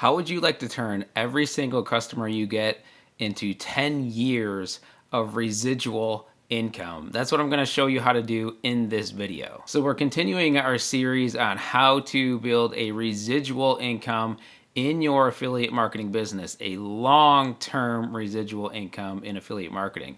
How would you like to turn every single customer you get into 10 years of residual income? That's what I'm going to show you how to do in this video. So we're continuing our series on how to build a residual income in your affiliate marketing business, a long-term residual income in affiliate marketing.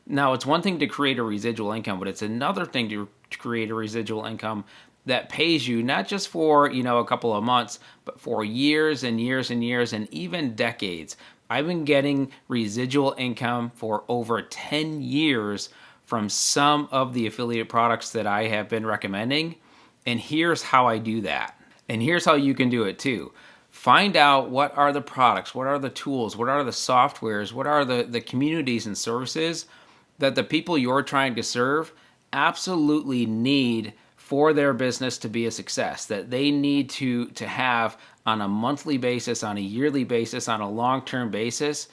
Now, it's one thing to create a residual income, but it's another thing to create a residual income that pays you not just for, a couple of months, but for years and years and years and even decades. I've been getting residual income for over 10 years from some of the affiliate products that I have been recommending. And here's how I do that. And here's how you can do it too. Find out what are the products, what are the tools, what are the softwares, what are the communities and services that the people you're trying to serve absolutely need for their business to be a success, that they need to have on a monthly basis, on a yearly basis, on a long-term basis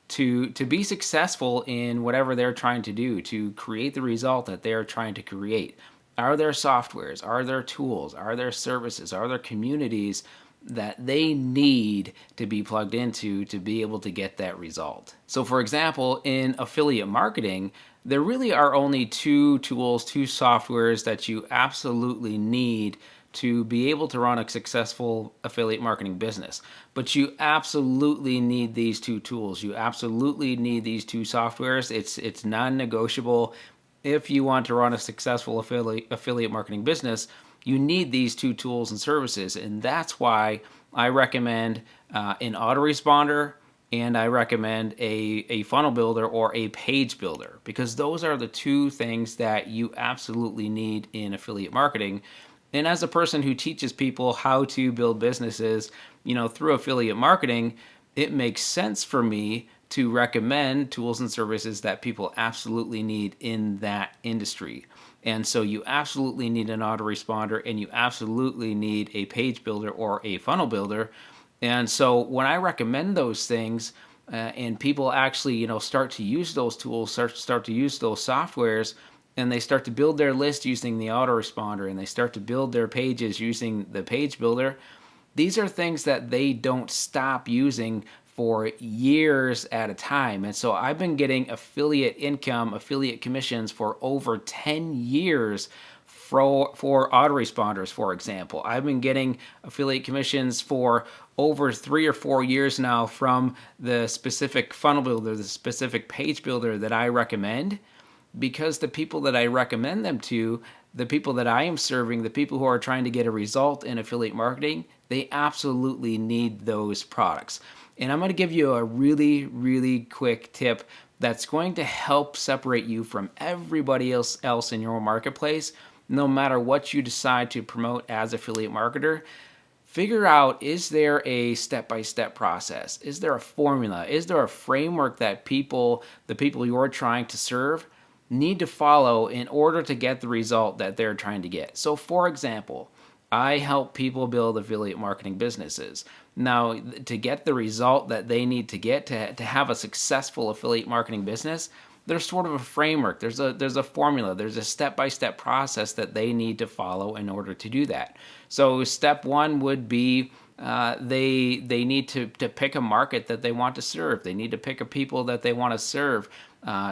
to be successful in whatever they're trying to do, to create the result that they're trying to create. Are there softwares? Are there tools? Are there services? Are there communities that they need to be plugged into to be able to get that result? So for example, in affiliate marketing, there really are only two tools, two softwares that you absolutely need to be able to run a successful affiliate marketing business. But you absolutely need these two tools. You absolutely need these two softwares. It's non-negotiable. If you want to run a successful affiliate marketing business, you need these two tools and services. And that's why I recommend an autoresponder and I recommend a funnel builder or a page builder, because those are the two things that you absolutely need in affiliate marketing. And as a person who teaches people how to build businesses, through affiliate marketing, it makes sense for me to recommend tools and services that people absolutely need in that industry. And so you absolutely need an autoresponder and you absolutely need a page builder or a funnel builder. And so when I recommend those things and people actually, start to use those tools, start to use those softwares, and they start to build their list using the autoresponder and they start to build their pages using the page builder, these are things that they don't stop using for years at a time. And so I've been getting affiliate income, affiliate commissions for over 10 years for autoresponders, for example. I've been getting affiliate commissions for over 3 or 4 years now from the specific funnel builder, the specific page builder that I recommend, because the people that I recommend them to, the people that I am serving, the people who are trying to get a result in affiliate marketing, they absolutely need those products. And I'm going to give you a really, really quick tip that's going to help separate you from everybody else in your marketplace, no matter what you decide to promote as affiliate marketer. Figure out, is there a step-by-step process? Is there a formula? Is there a framework that the people you're trying to serve need to follow in order to get the result that they're trying to get? So for example, I help people build affiliate marketing businesses. Now, to get the result that they need to get to have a successful affiliate marketing business, there's sort of a framework, there's a formula, there's a step-by-step process that they need to follow in order to do that. So step one would be they need to pick a market that they want to serve. They need to pick a people that they want to serve.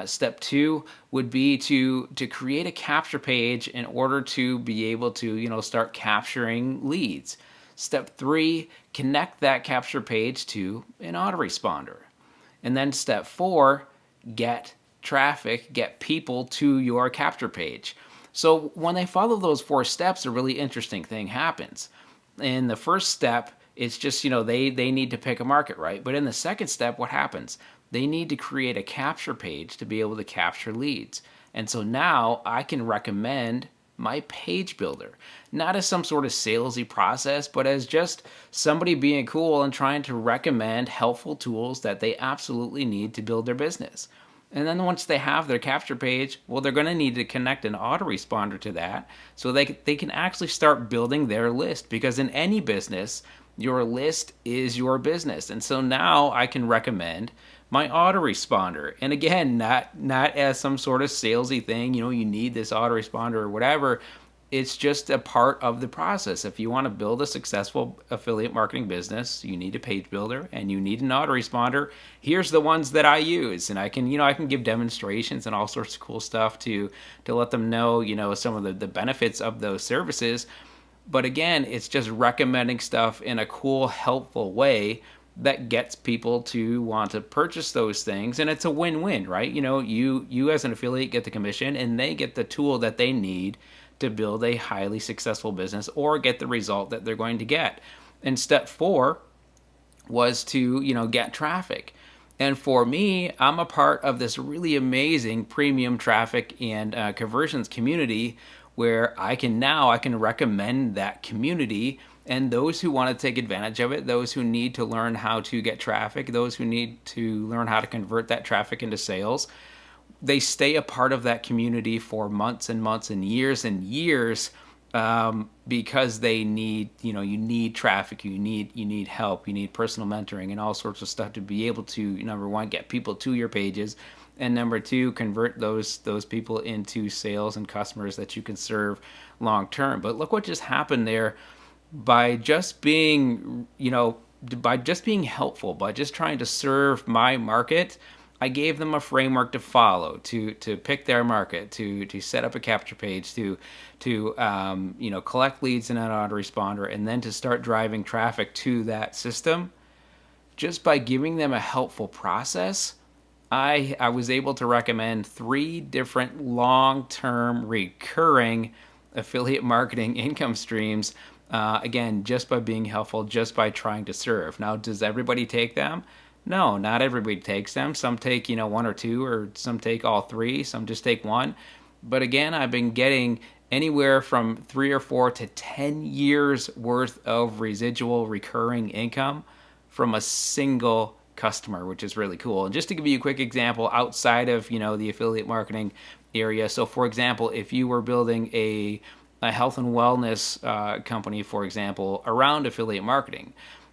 Step two would be to create a capture page in order to be able to start capturing leads. Step three, connect that capture page to an autoresponder. And then step four, get traffic, get people to your capture page. So when they follow those 4 steps, a really interesting thing happens. In the first step, it's just, they need to pick a market, right? But in the second step, what happens? They need to create a capture page to be able to capture leads. And so now I can recommend my page builder, not as some sort of salesy process, but as just somebody being cool and trying to recommend helpful tools that they absolutely need to build their business. And then once they have their capture page, well, they're going to need to connect an autoresponder to that so they can actually start building their list, because in any business, your list is your business. And so now I can recommend my autoresponder. And again, not as some sort of salesy thing, you need this autoresponder or whatever. it's just a part of the process. If you want to build a successful affiliate marketing business, you need a page builder and you need an autoresponder. Here's the ones that I use, and I can, I can give demonstrations and all sorts of cool stuff to let them know, some of the benefits of those services. But again, it's just recommending stuff in a cool, helpful way that gets people to want to purchase those things, and it's a win-win, right? You as an affiliate get the commission and they get the tool that they need to build a highly successful business or get the result that they're going to get. And step 4 was to, get traffic. And for me, I'm a part of this really amazing premium traffic and conversions community where I can recommend that community, and those who want to take advantage of it, those who need to learn how to get traffic, those who need to learn how to convert that traffic into sales, they stay a part of that community for months and months and years, because they need, you need traffic, you need help, you need personal mentoring and all sorts of stuff to be able to, number one, get people to your pages, and number two, convert those people into sales and customers that you can serve long term. But look what just happened there by just being, by just being helpful, by just trying to serve my market. I gave them a framework to follow, to pick their market, to set up a capture page, to collect leads in an autoresponder, and then to start driving traffic to that system. Just by giving them a helpful process, I was able to recommend 3 different long-term recurring affiliate marketing income streams. Again, just by being helpful, just by trying to serve. Now, does everybody take them? No, not everybody takes them. Some take, 1 or 2, or some take all 3, some just take 1. But again, I've been getting anywhere from 3 or 4 to 10 years worth of residual recurring income from a single customer, which is really cool. And just to give you a quick example outside of, the affiliate marketing area. So for example, if you were building a health and wellness company, for example, around affiliate marketing,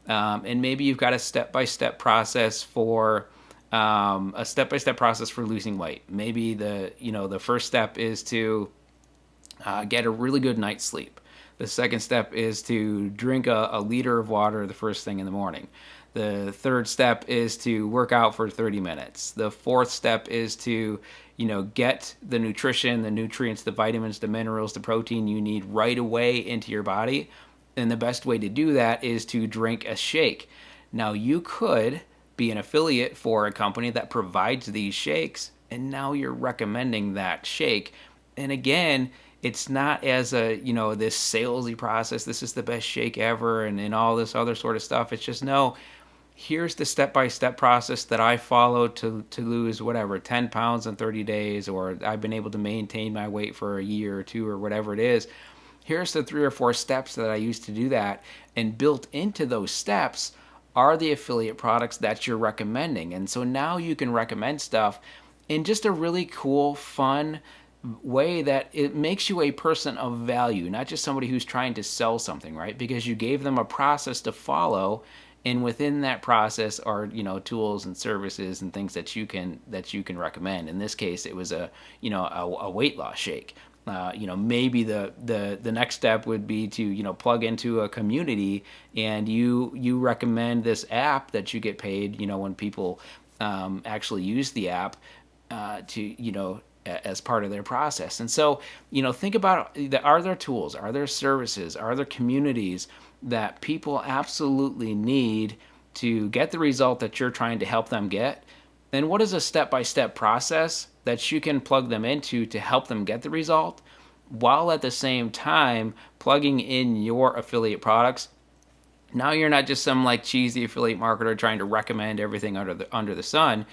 and maybe you've got a step-by-step process for losing weight. Maybe the first step is to get a really good night's sleep. The second step is to drink a liter of water the first thing in the morning. The third step is to work out for 30 minutes. The fourth step is to, get the nutrition, the nutrients, the vitamins, the minerals, the protein you need right away into your body. And the best way to do that is to drink a shake. Now, you could be an affiliate for a company that provides these shakes, and now you're recommending that shake. And again, it's not as a, this salesy process, this is the best shake ever, and all this other sort of stuff. It's just, no, here's the step-by-step process that I followed to lose, 10 pounds in 30 days, or I've been able to maintain my weight for a year or 2 or whatever it is. Here's the 3 or 4 steps that I used to do that, and built into those steps are the affiliate products that you're recommending. And so now you can recommend stuff in just a really cool, fun way that it makes you a person of value, not just somebody who's trying to sell something, right? Because you gave them a process to follow, and within that process are, tools and services and things that you can recommend. In this case, it was a weight loss shake. Maybe the next step would be to, plug into a community, and you recommend this app that you get paid, when people actually use the app as part of their process. And so, think about, are there tools, are there services, are there communities that people absolutely need to get the result that you're trying to help them get? And what is a step-by-step process that you can plug them into to help them get the result, while at the same time plugging in your affiliate products? Now you're not just some cheesy affiliate marketer trying to recommend everything under the sun.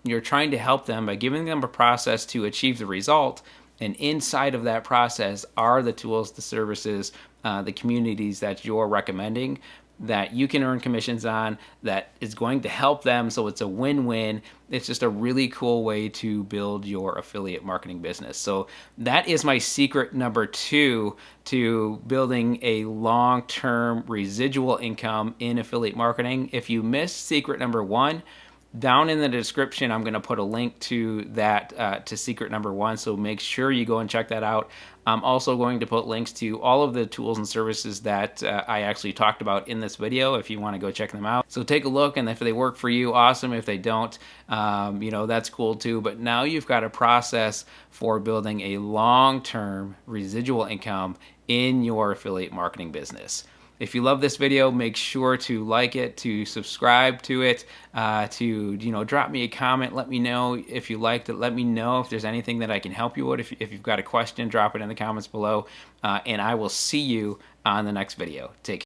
You're trying to help them by giving them a process to achieve the result, and inside of that process are the tools, the services, the communities that you're recommending that you can earn commissions on, that is going to help them. So it's a win-win. It's just a really cool way to build your affiliate marketing business. So that is my secret number 2 to building a long-term residual income in affiliate marketing. If you missed secret number 1, Down in the description, I'm going to put a link to that, to secret number one, so make sure you go and check that out. I'm also going to put links to all of the tools and services that I actually talked about in this video if you want to go check them out. So take a look, and if they work for you, awesome. If they don't, that's cool too. But now you've got a process for building a long-term residual income in your affiliate marketing business. If you love this video, make sure to like it, to subscribe to it, to drop me a comment. Let me know if you liked it. Let me know if there's anything that I can help you with. If you've got a question, drop it in the comments below, and I will see you on the next video. Take care.